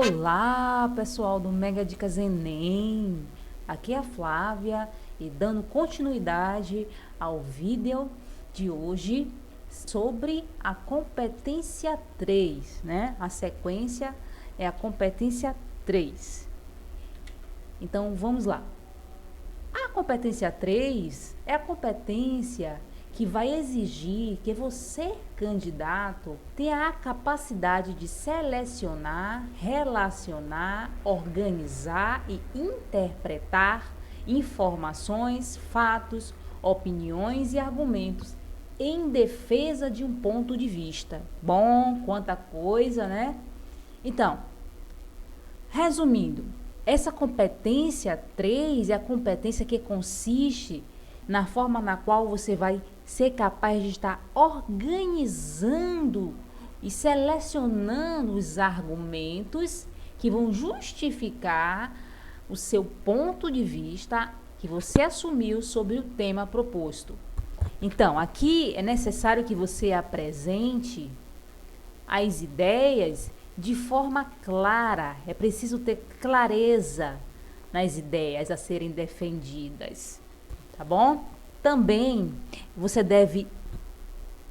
Olá, pessoal do Mega Dicas Enem. Aqui é a Flávia e dando continuidade ao vídeo de hoje sobre a competência 3, né? A sequência é a competência 3. Então, vamos lá. A competência 3 é a competência que vai exigir que você, candidato, tenha a capacidade de selecionar, relacionar, organizar e interpretar informações, fatos, opiniões e argumentos em defesa de um ponto de vista. Bom, quanta coisa, né? Então, resumindo, essa competência 3 é a competência que consiste na forma na qual você vai ser capaz de estar organizando e selecionando os argumentos que vão justificar o seu ponto de vista que você assumiu sobre o tema proposto. Então, aqui é necessário que você apresente as ideias de forma clara. É preciso ter clareza nas ideias a serem defendidas, tá bom? Também você deve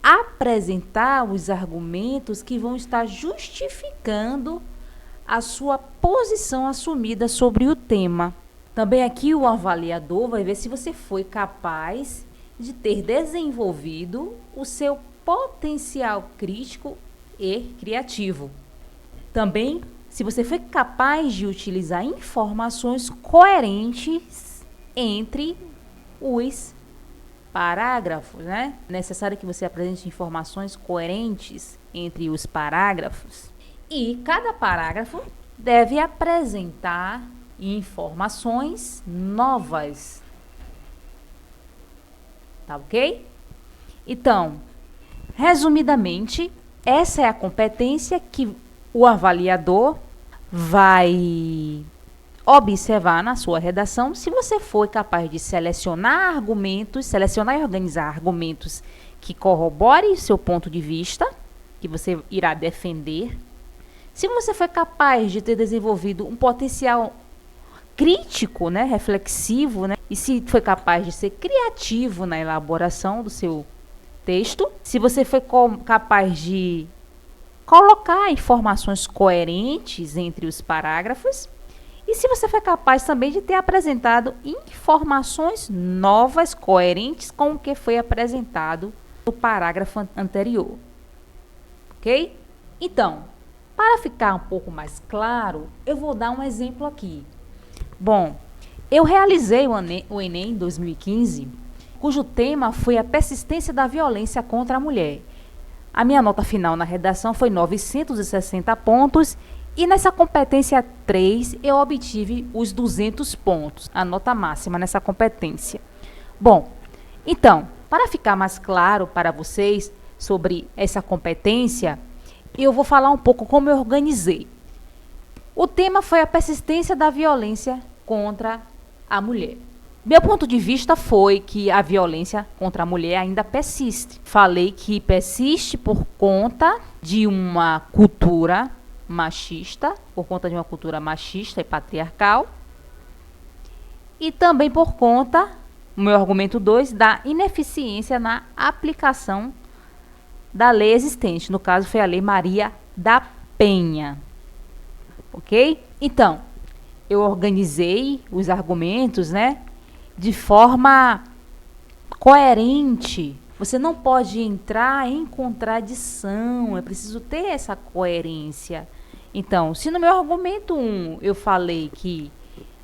apresentar os argumentos que vão estar justificando a sua posição assumida sobre o tema. Também aqui o avaliador vai ver se você foi capaz de ter desenvolvido o seu potencial crítico e criativo. Também, se você foi capaz de utilizar informações coerentes entre os parágrafos, né? É necessário que você apresente informações coerentes entre os parágrafos. E cada parágrafo deve apresentar informações novas. Tá ok? Então, resumidamente, essa é a competência que o avaliador vai observar na sua redação se você foi capaz de selecionar e organizar argumentos que corroborem seu ponto de vista, que você irá defender. Se você foi capaz de ter desenvolvido um potencial crítico, né, reflexivo, né, e se foi capaz de ser criativo na elaboração do seu texto. Se você foi capaz de colocar informações coerentes entre os parágrafos e se você foi capaz também de ter apresentado informações novas, coerentes com o que foi apresentado no parágrafo anterior. Ok? Então, para ficar um pouco mais claro, eu vou dar um exemplo aqui. Bom, eu realizei o Enem 2015, cujo tema foi a persistência da violência contra a mulher. A minha nota final na redação foi 960 pontos e nessa competência 3 eu obtive os 200 pontos, a nota máxima nessa competência. Bom, então, para ficar mais claro para vocês sobre essa competência, eu vou falar um pouco como eu organizei. O tema foi a persistência da violência contra a mulher. Meu ponto de vista foi que a violência contra a mulher ainda persiste. Falei que persiste por conta de uma cultura machista, e patriarcal, e também por conta, o meu argumento 2, da ineficiência na aplicação da lei existente. No caso, foi a Lei Maria da Penha. Ok? Então, eu organizei os argumentos, né, de forma coerente. Você não pode entrar em contradição, é preciso ter essa coerência. Então, se no meu argumento 1 eu falei que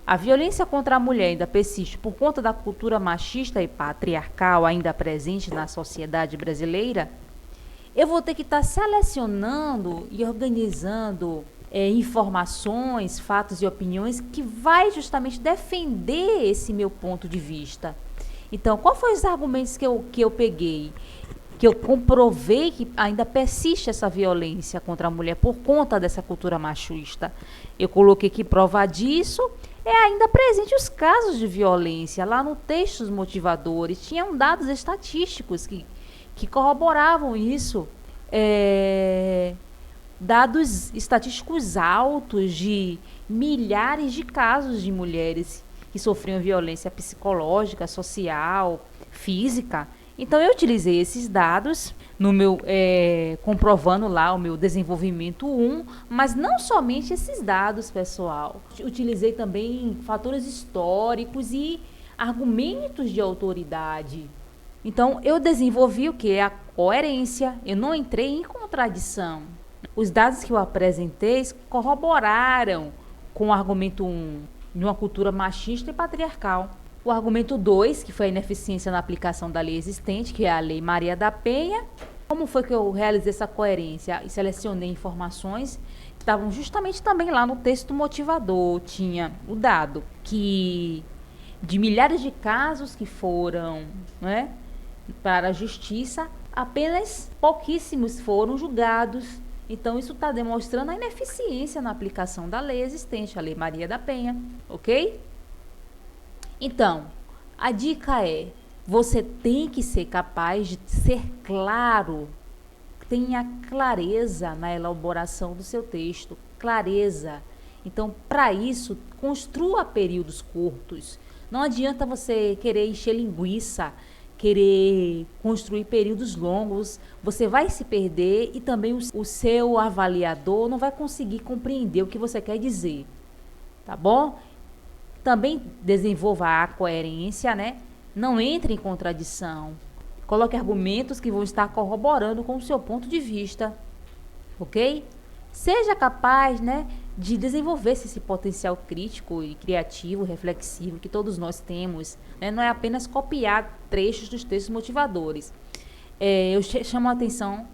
a violência contra a mulher ainda persiste por conta da cultura machista e patriarcal ainda presente na sociedade brasileira, eu vou ter que estar selecionando e organizando informações, fatos e opiniões que vai justamente defender esse meu ponto de vista. Então, qual foi os argumentos que eu peguei? Que eu comprovei que ainda persiste essa violência contra a mulher por conta dessa cultura machista. Eu coloquei que prova disso é ainda presente os casos de violência. Lá no texto dos motivadores, tinham dados estatísticos que corroboravam isso. dados estatísticos altos de milhares de casos de mulheres que sofriam violência psicológica, social, física. Então, eu utilizei esses dados no meu, comprovando lá o meu desenvolvimento 1, mas não somente esses dados, pessoal. Utilizei também fatores históricos e argumentos de autoridade. Então, eu desenvolvi o que? A coerência. Eu não entrei em contradição. Os dados que eu apresentei corroboraram com o argumento 1, de uma cultura machista e patriarcal. O argumento 2, que foi a ineficiência na aplicação da lei existente, que é a Lei Maria da Penha. Como foi que eu realizei essa coerência? E selecionei informações que estavam justamente também lá no texto motivador. Tinha o dado que de milhares de casos que foram, né, para a justiça, apenas pouquíssimos foram julgados. Então, isso está demonstrando a ineficiência na aplicação da lei existente, a Lei Maria da Penha, ok? Então, a dica é, você tem que ser capaz de ser claro, tenha clareza na elaboração do seu texto, clareza. Então, para isso, construa períodos curtos. Não adianta você querer encher linguiça, querer construir períodos longos, você vai se perder e também o seu avaliador não vai conseguir compreender o que você quer dizer, tá bom? Também desenvolva a coerência, né? Não entre em contradição. Coloque argumentos que vão estar corroborando com o seu ponto de vista, ok? Seja capaz, né, de desenvolver esse potencial crítico e criativo, reflexivo que todos nós temos, né? Não é apenas copiar trechos dos textos motivadores. Eu chamo a atenção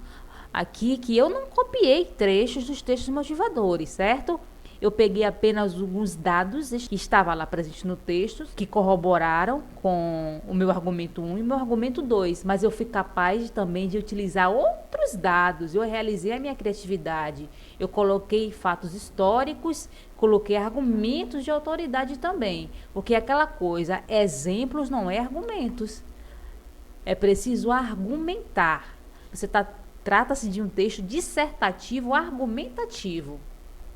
aqui que eu não copiei trechos dos textos motivadores, certo? Eu peguei apenas alguns dados que estavam lá presentes no texto, que corroboraram com o meu argumento 1 e o meu argumento 2, mas eu fui capaz também de utilizar outros dados, eu realizei a minha criatividade, eu coloquei fatos históricos, coloquei argumentos de autoridade também, porque aquela coisa, exemplos não é argumentos, é preciso argumentar. Trata-se de um texto dissertativo argumentativo.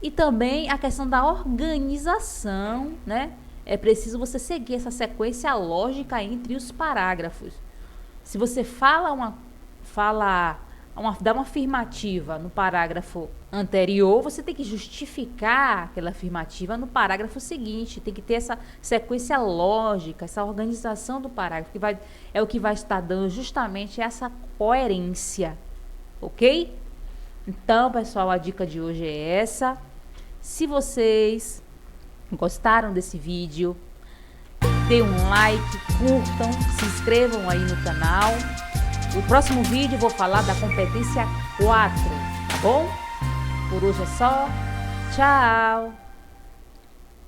E também a questão da organização, né? É preciso você seguir essa sequência lógica entre os parágrafos. Se você dá uma afirmativa no parágrafo anterior, você tem que justificar aquela afirmativa no parágrafo seguinte. Tem que ter essa sequência lógica, essa organização do parágrafo, é o que vai estar dando justamente essa coerência, ok? Então, pessoal, a dica de hoje é essa. Se vocês gostaram desse vídeo, dê um like, curtam, se inscrevam aí no canal. O próximo vídeo eu vou falar da competência 4, tá bom? Por hoje é só. Tchau!